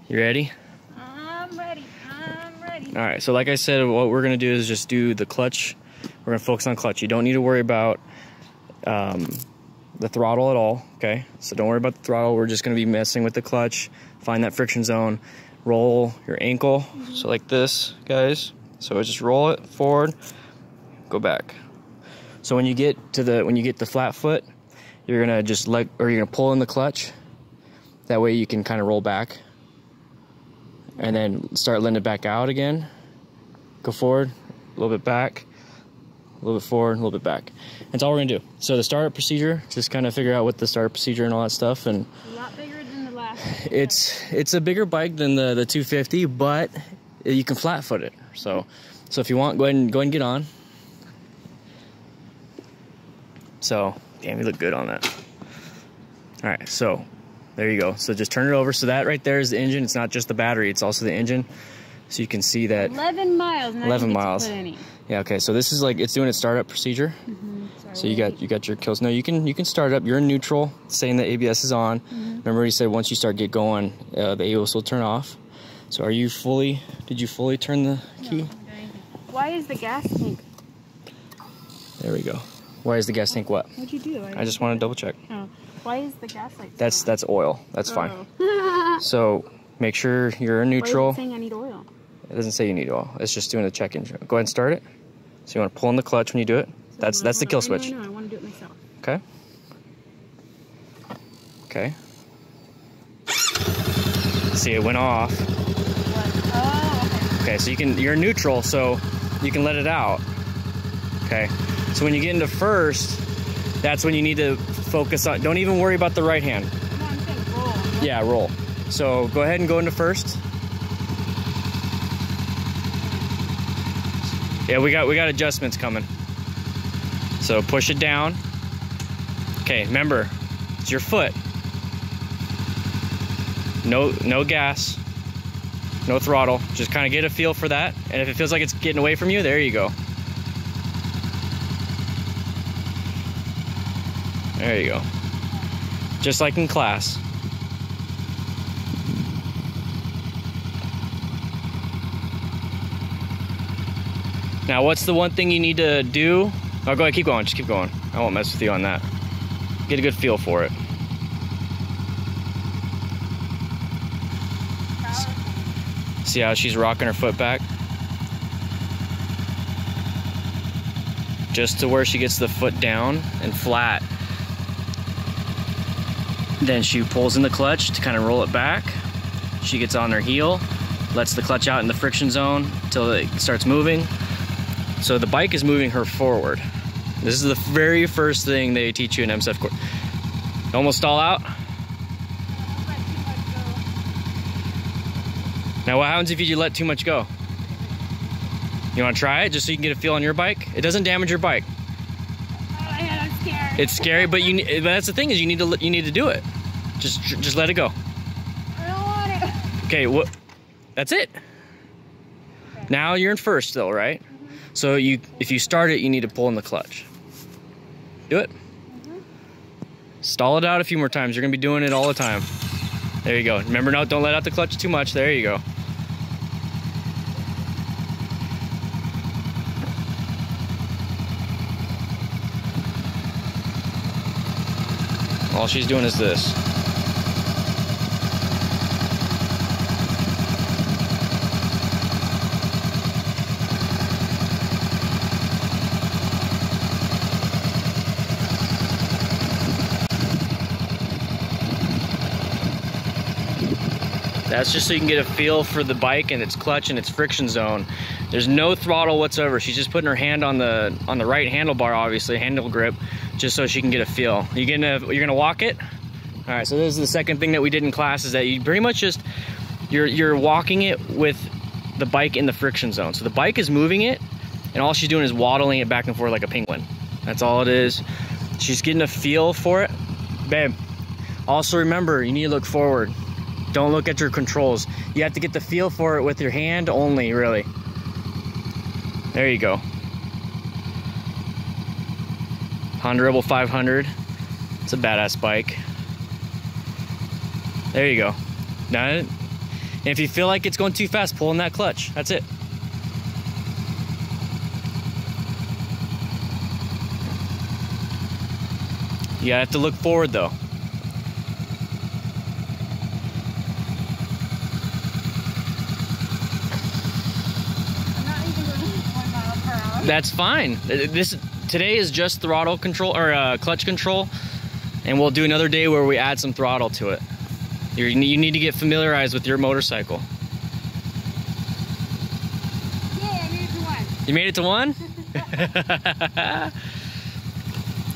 You ready? I'm ready. All right, so like I said, what we're gonna do is just do the clutch. We're gonna focus on clutch. You don't need to worry about the throttle at all, okay? So don't worry about the throttle. We're just gonna be messing with the clutch, find that friction zone, roll your ankle, so like this, guys. So just roll it forward, go back. So when you get to the flat foot, you're gonna just you're gonna pull in the clutch. That way you can kind of roll back. And then start letting it back out again. Go forward, a little bit back, a little bit forward, a little bit back. That's all we're gonna do. So the startup procedure, just kind of figure out what the startup procedure and all that stuff. And A lot bigger than the last. it's a bigger bike than the 250, but you can flat foot it. So if you want, go ahead and get on. So damn, you look good on that. All right, so there you go. So just turn it over. So that right there is the engine. It's not just the battery, it's also the engine. So you can see that 11 miles. 11 miles. Yeah, okay. So this is like it's doing its startup procedure. So you got your kills. No, you can start it up. You're in neutral, saying that ABS is on. Remember he said once you start get going, the ABS will turn off. So did you fully turn the key? No, why is the gas tank? There we go. Why is the gas tank what? What'd you do? I just want to double check. Oh. Why is the gas light? That's oil. That's fine. Oh. So make sure you're in neutral. Why is it saying I need oil? It doesn't say you need oil. It's just doing the check engine. Go ahead and start it. So you want to pull in the clutch when you do it. So that's the kill switch. No, I want to do it myself. Okay. Okay. See, it went off. Oh, okay. Okay, so you're neutral, so you can let it out. Okay. So when you get into first, that's when you need to focus on. Don't even worry about the right hand. No, I'm saying roll. Yeah, roll. So go ahead and go into first. Yeah, we got adjustments coming. So push it down. Okay, remember, it's your foot. No gas, no throttle. Just kind of get a feel for that. And if it feels like it's getting away from you, there you go. There you go. Just like in class. Now, what's the one thing you need to do? Oh, go ahead, keep going, just keep going. I won't mess with you on that. Get a good feel for it. See how she's rocking her foot back? Just to where she gets the foot down and flat. Then she pulls in the clutch to kind of roll it back. She gets on her heel, lets the clutch out in the friction zone until it starts moving. So the bike is moving her forward. This is the very first thing they teach you in MSF Course. Almost stall out. Now what happens if you let too much go? You want to try it just so you can get a feel on your bike? It doesn't damage your bike. Oh my God, I'm scared. It's scary, but that's the thing is you need to do it. Just let it go. I don't want it. Okay, that's it. Okay. Now you're in first still, right? So if you start it, you need to pull in the clutch. Do it. Stall it out a few more times. You're gonna be doing it all the time. There you go. Remember, don't let out the clutch too much. There you go. All she's doing is this. That's just so you can get a feel for the bike and its clutch and its friction zone. There's no throttle whatsoever. She's just putting her hand on the right handlebar, obviously, handle grip, just so she can get a feel. You're gonna walk it. All right, so this is the second thing that we did in class, is that you pretty much just, you're walking it with the bike in the friction zone. So the bike is moving it, and all she's doing is waddling it back and forth like a penguin. That's all it is. She's getting a feel for it. Babe, also remember, you need to look forward. Don't look at your controls. You have to get the feel for it with your hand only, really. There you go. Honda Rebel 500. It's a badass bike. There you go. Now, And if you feel like it's going too fast, pull in that clutch. That's it. You gotta have to look forward though. I'm not even going 1 mile per hour. That's fine. Today is just throttle control or clutch control, and we'll do another day where we add some throttle to it. You need to get familiarized with your motorcycle. Yay, I made it to 1. You made it to 1?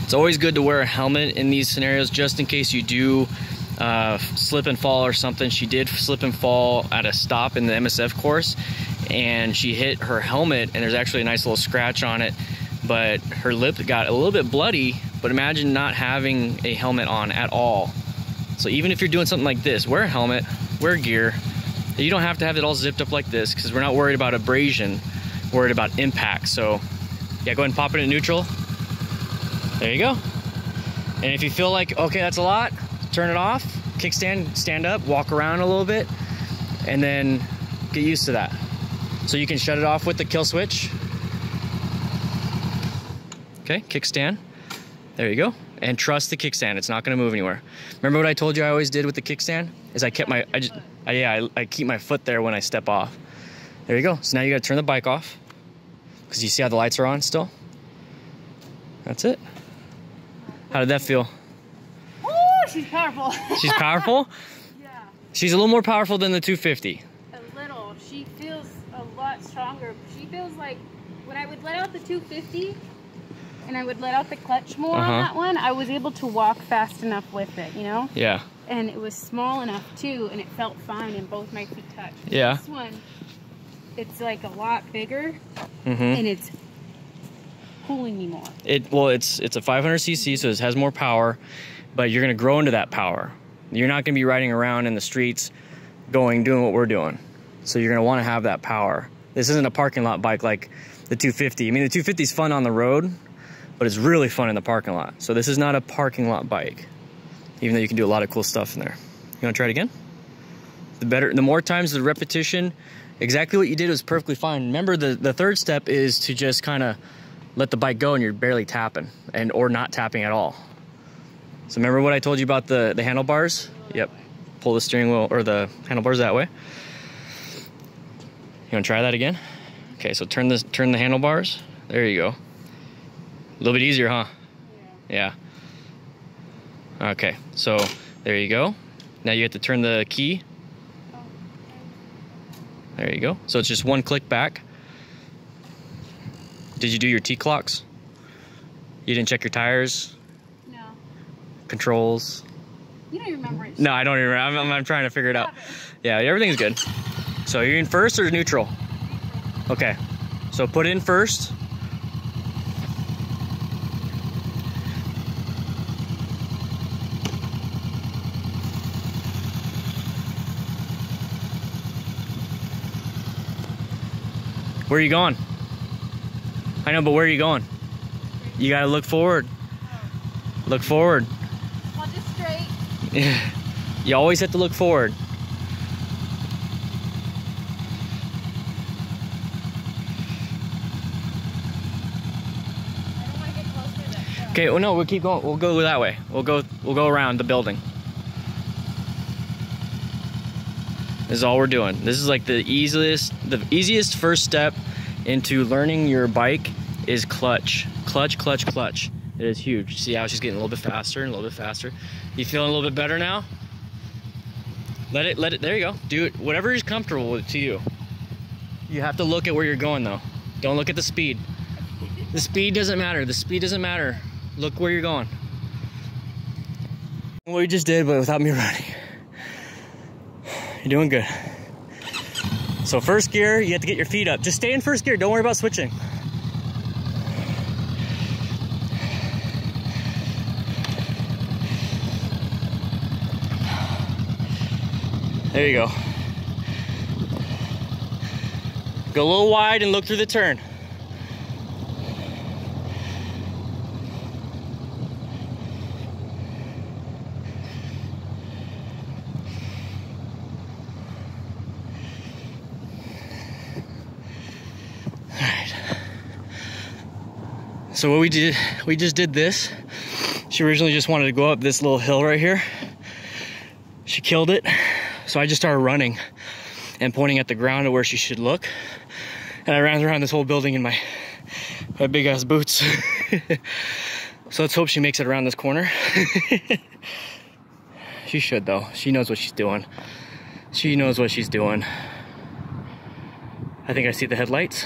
It's always good to wear a helmet in these scenarios just in case you do slip and fall or something. She did slip and fall at a stop in the MSF course, and she hit her helmet, and there's actually a nice little scratch on it, but her lip got a little bit bloody. But imagine not having a helmet on at all. So even if you're doing something like this, wear a helmet, wear gear. You don't have to have it all zipped up like this because we're not worried about abrasion, we're worried about impact. So yeah, go ahead and pop it in neutral. There you go. And if you feel like, okay, that's a lot, turn it off, kickstand, stand up, walk around a little bit, and then get used to that. So you can shut it off with the kill switch. Okay, kickstand. There you go. And trust the kickstand, it's not gonna move anywhere. Remember what I told you I always did with the kickstand? Is I kept my, I keep my foot there when I step off. There you go. So now you gotta turn the bike off, because you see how the lights are on still? That's it. How did that feel? Oh, she's powerful. She's powerful? Yeah. She's a little more powerful than the 250. A little. She feels a lot stronger. She feels like when I would let out the 250 and I would let out the clutch more on that one, I was able to walk fast enough with it, you know? Yeah. And it was small enough too, and it felt fine, and both my feet touched. Yeah. This one, it's like a lot bigger, and it's pulling me more. Well, it's a 500cc, so it has more power, but you're gonna grow into that power. You're not gonna be riding around in the streets doing what we're doing. So you're gonna wanna have that power. This isn't a parking lot bike like the 250. I mean, the 250 is fun on the road, but it's really fun in the parking lot. So this is not a parking lot bike, even though you can do a lot of cool stuff in there. You wanna try it again? The more times, the repetition, exactly what you did was perfectly fine. Remember, the third step is to just kinda let the bike go and you're barely tapping, or not tapping at all. So remember what I told you about the handlebars? Yep. Pull the steering wheel or the handlebars that way. You wanna try that again? Okay, so turn the handlebars. There you go. A little bit easier, huh? Yeah. Okay, so there you go. Now you have to turn the key. There you go. So it's just one click back. Did you do your T-clocks? You didn't check your tires? No. Controls? You don't even remember it. No, I don't even remember. I'm trying to figure it out. Yeah, everything's good. So you're in first or neutral? Okay. So put it in first. Where are you going? I know, but where are you going? You gotta look forward. Look forward. Well, just straight. You always have to look forward. I don't want to get close to that. Okay, well no, we'll keep going. We'll go that way. We'll go around the building. This is all we're doing. This is like the easiest first step into learning your bike is clutch. Clutch, clutch, clutch. It is huge. See how she's getting a little bit faster and a little bit faster. You feeling a little bit better now? Let it, there you go. Do it, whatever is comfortable with to you. You have to look at where you're going though. Don't look at the speed. The speed doesn't matter. The speed doesn't matter. Look where you're going. What you just did, but without me running. You're doing good. So first gear, you have to get your feet up. Just stay in first gear. Don't worry about switching. There you go. Go a little wide and look through the turn. So what we just did this. She originally just wanted to go up this little hill right here. She killed it. So I just started running and pointing at the ground to where she should look. And I ran around this whole building in my big ass boots. So let's hope she makes it around this corner. She should though. She knows what she's doing. She knows what she's doing. I think I see the headlights.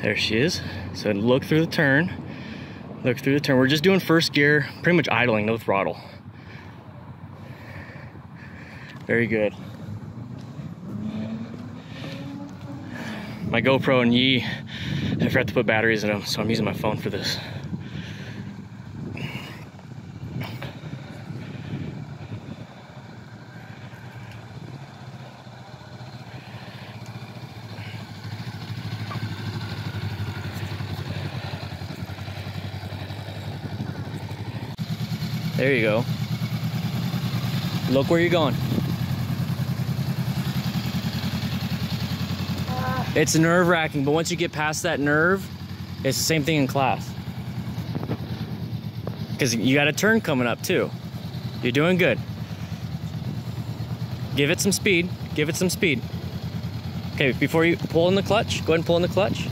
There she is. So look through the turn. Look through the turn. We're just doing first gear, pretty much idling, no throttle. Very good. My GoPro and Yi, I forgot to put batteries in them, so I'm using my phone for this. There you go. Look where you're going. It's nerve-wracking, but once you get past that nerve, it's the same thing in class. Because you got a turn coming up too. You're doing good. Give it some speed. Give it some speed. Okay, before you pull in the clutch, go ahead and pull in the clutch.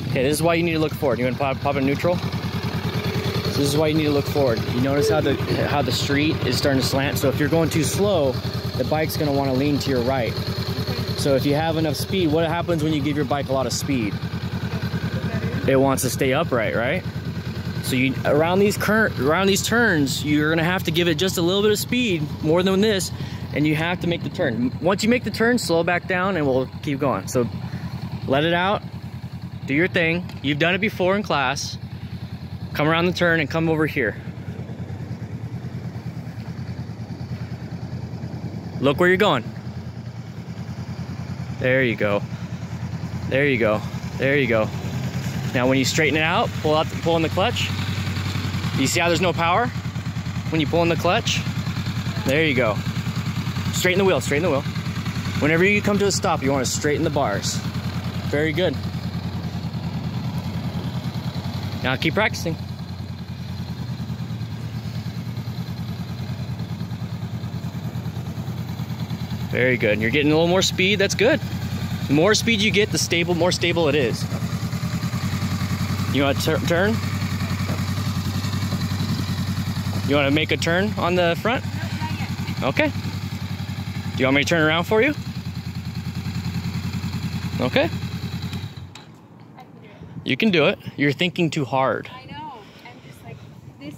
Okay, this is why you need to look forward. You want to pop in neutral? So this is why you need to look forward. You notice how the street is starting to slant. So if you're going too slow, the bike's going to want to lean to your right. So if you have enough speed, what happens when you give your bike a lot of speed? It wants to stay upright, right? So you around these turns, you're gonna have to give it just a little bit of speed, more than this, and you have to make the turn. Once you make the turn, slow back down and we'll keep going. So let it out, do your thing. You've done it before in class. Come around the turn and come over here. Look where you're going. There you go. There you go. There you go. Now when you straighten it out, pull in the clutch. You see how there's no power? When you pull in the clutch, there you go. Straighten the wheel, straighten the wheel. Whenever you come to a stop, you want to straighten the bars. Very good. Now keep practicing. Very good. You're getting a little more speed. That's good. The more speed you get, the more stable it is. You want to turn? You want to make a turn on the front? Nope, not yet. Okay. Do you want me to turn around for you? Okay. I can do it. You can do it. You're thinking too hard. I know. I'm just like, this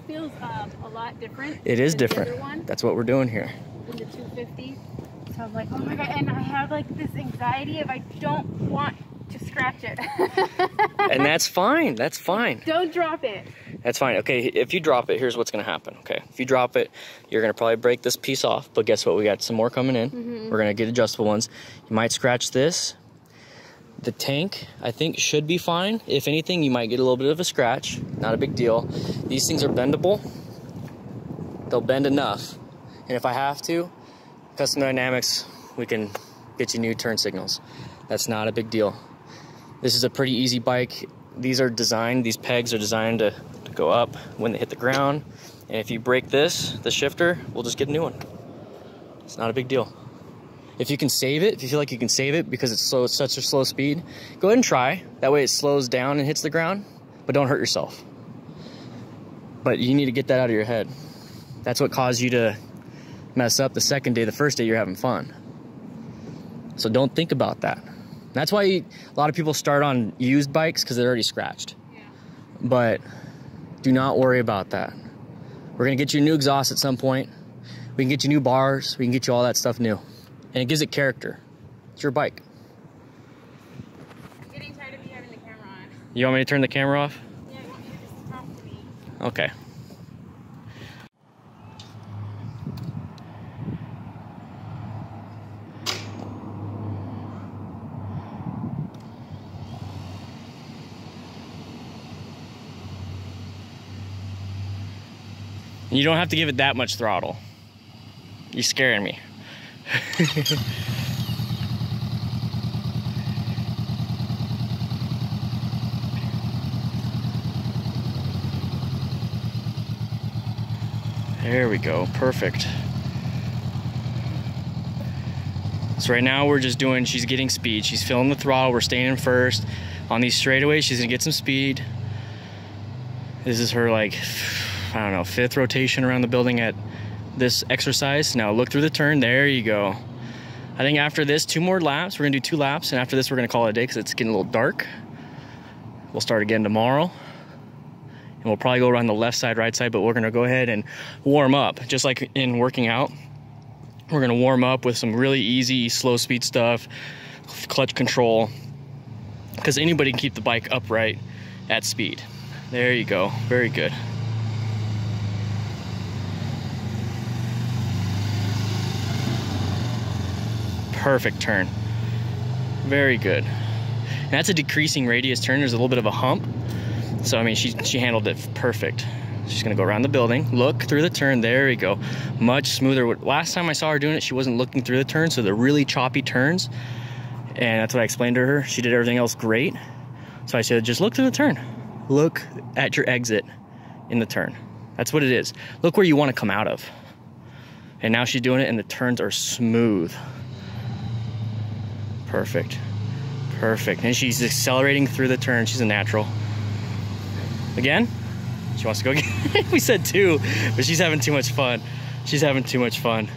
feels a lot different. It is than the different. other one, That's what we're doing here. than the 250. So I'm like, oh my god, and I have like this anxiety of I don't want to scratch it. And that's fine. That's fine. Don't drop it. That's fine. Okay, if you drop it, here's what's going to happen. Okay, if you drop it, you're going to probably break this piece off. But guess what? We got some more coming in. We're going to get adjustable ones. You might scratch this. The tank, I think, should be fine. If anything, you might get a little bit of a scratch. Not a big deal. These things are bendable. They'll bend enough. And if I have to, Custom Dynamics, we can get you new turn signals. That's not a big deal. This is a pretty easy bike. These pegs are designed to go up when they hit the ground. And if you break this, the shifter, we'll just get a new one. It's not a big deal. If you can save it, if you feel like you can save it because it's such a slow speed, go ahead and try. That way it slows down and hits the ground, but don't hurt yourself. But you need to get that out of your head. That's what caused you to mess up the second day. The first day you're having fun. So don't think about that. That's why a lot of people start on used bikes because they're already scratched. Yeah. But do not worry about that. We're gonna get you a new exhaust at some point. We can get you new bars. We can get you all that stuff new. And it gives it character. It's your bike. I'm getting tired of you having the camera on. You want me to turn the camera off? Yeah, I want you to just talk to me. Okay. And you don't have to give it that much throttle. You're scaring me. There we go, perfect. So right now we're just doing, she's getting speed. She's feeling the throttle, we're staying in first. On these straightaways, she's gonna get some speed. This is her, like, I don't know, 5th rotation around the building at this exercise. Now look through the turn, there you go. I think after this, 2 more laps, we're gonna do 2 laps, and after this we're gonna call it a day because it's getting a little dark. We'll start again tomorrow. And we'll probably go around the left side, right side, but we're gonna go ahead and warm up. Just like in working out, we're gonna warm up with some really easy, slow speed stuff, clutch control, because anybody can keep the bike upright at speed. There you go, very good. Perfect turn, very good. And that's a decreasing radius turn, there's a little bit of a hump. So, I mean, she handled it perfect. She's gonna go around the building, look through the turn, there we go. Much smoother. Last time I saw her doing it, she wasn't looking through the turn, so they're really choppy turns. And that's what I explained to her. She did everything else great. So I said, just look through the turn. Look at your exit in the turn. That's what it is. Look where you wanna come out of. And now she's doing it and the turns are smooth. Perfect, perfect. And she's accelerating through the turn, she's a natural. Again? She wants to go again. We said 2, but she's having too much fun. She's having too much fun.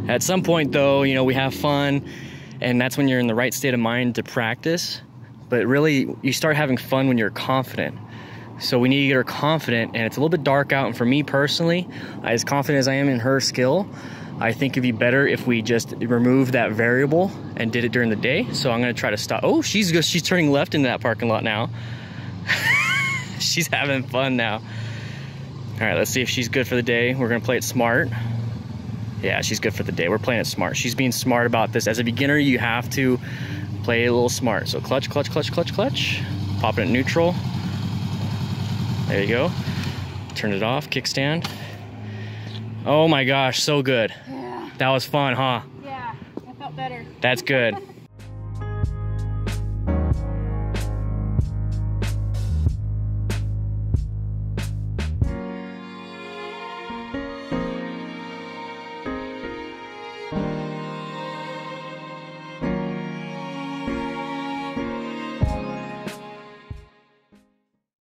At some point though, you know, we have fun, and that's when you're in the right state of mind to practice. But really, you start having fun when you're confident. So we need to get her confident, and it's a little bit dark out, and for me personally, as confident as I am in her skill, I think it'd be better if we just remove that variable and did it during the day. So I'm gonna try to stop. Oh, she's turning left into that parking lot now. She's having fun now. All right, let's see if she's good for the day. We're gonna play it smart. Yeah, she's good for the day. We're playing it smart. She's being smart about this. As a beginner, you have to play it a little smart. So clutch, clutch, clutch, clutch, clutch. Pop it in neutral. There you go. Turn it off, kickstand. Oh my gosh, so good. Yeah. That was fun, huh? Yeah, I felt better. That's good.